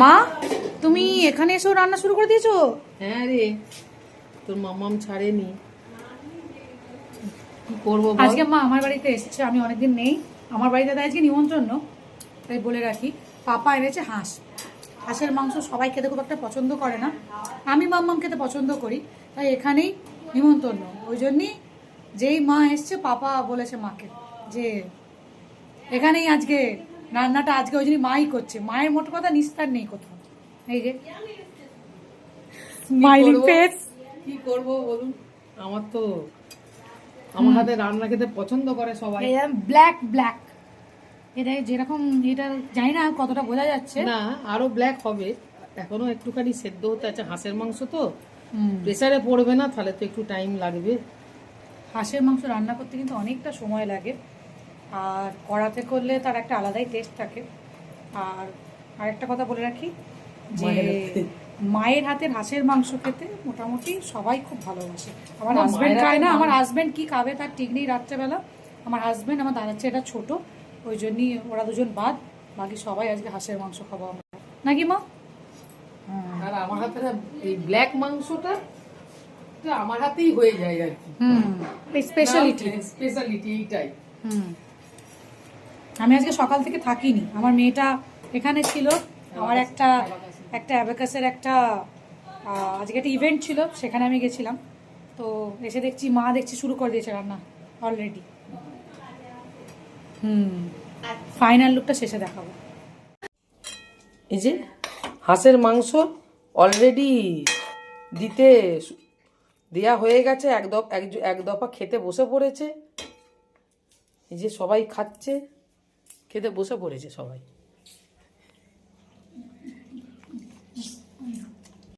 মা তুমি এখানে এসেও রান্না শুরু করে দিয়েছো? হ্যাঁ রে, তোর মামাম ছাড়েনি, কি করবো বল? আজকে মা আমার বাড়িতে এসেছে, আমি অনেকদিন নেই। আমার বাড়িতে আজকে নিমন্ত্রণ, তাই বলে রাখি। পাপা এনেছে হাঁস। হাঁসের মাংস সবাই খেতে খুব একটা পছন্দ করে না, আমি মাম্মাম খেতে পছন্দ করি, তাই এখানেই নিমন্ত্রণ। ওই জন্যই যেই মা এসছে পাপা বলেছে মাকে যে এখানেই আজকে রান্নাটা, আজকে ওই জন্যই মাই করছে। মায়ের মোট কথা নিস্তার নেই কোথাও। এই যে স্মাইলিং ফেস। কি করবো বলুন, আমার তো আমার হাতে রান্না খেতে পছন্দ করে সবাই। ব্ল্যাক ব্ল্যাক, এটা যেরকম, এটা জানি না কতটা বোঝা যাচ্ছে না, আরো ব্ল্যাক হবে, এখনো একটুখানি সেদ্ধ হতে আছে। হাঁসের মাংস তো প্রেসারে পড়বে না, তাহলে তো একটু টাইম লাগবে। হাঁসের মাংস রান্না করতে কিন্তু অনেকটা সময় লাগে, আর কড়াতে করলে তার একটা আলাদাই টেস্ট থাকে। আর আরেকটা কথা বলে রাখি যে মায়ের হাতের হাঁসের মাংস খেতে মোটামুটি সবাই খুব ভালোবাসে। আমার হাজব্যান্ড খায় না, আমার হাজব্যান্ড কি খাবে তার ঠিক নেই রাত্রেবেলা। আমার হাজব্যান্ড, আমার দাদার চেয়ে এটা ছোটো, ওই জন্যই ওরা দুজন বাদ, বাকি সবাই আজকে হাঁসের মাংস খাবো আমরা, নাকি মা? আর আমার হাতে এই ব্ল্যাক মাংসটা আমার হাতেই হয়ে যায় আর কি। স্পেশালিটি এইটাই। আমি আজকে সকাল থেকে থাকিনি, আমার মেয়েটা এখানে ছিল। আমার একটা অ্যাবাকাসের একটা আজকে একটা ইভেন্ট ছিল, সেখানে আমি গেছিলাম। তো এসে দেখছি মা শুরু করে দিয়েছে রান্না অলরেডি। ফাইনাল লুকটা শেষে দেখাবো। এই যে হাঁসের মাংস অলরেডি দেয়া হয়ে গেছে, এক দফা খেতে বসে পড়েছে। এই যে সবাই খাচ্ছে, খেতে বসে পড়েছে সবাই।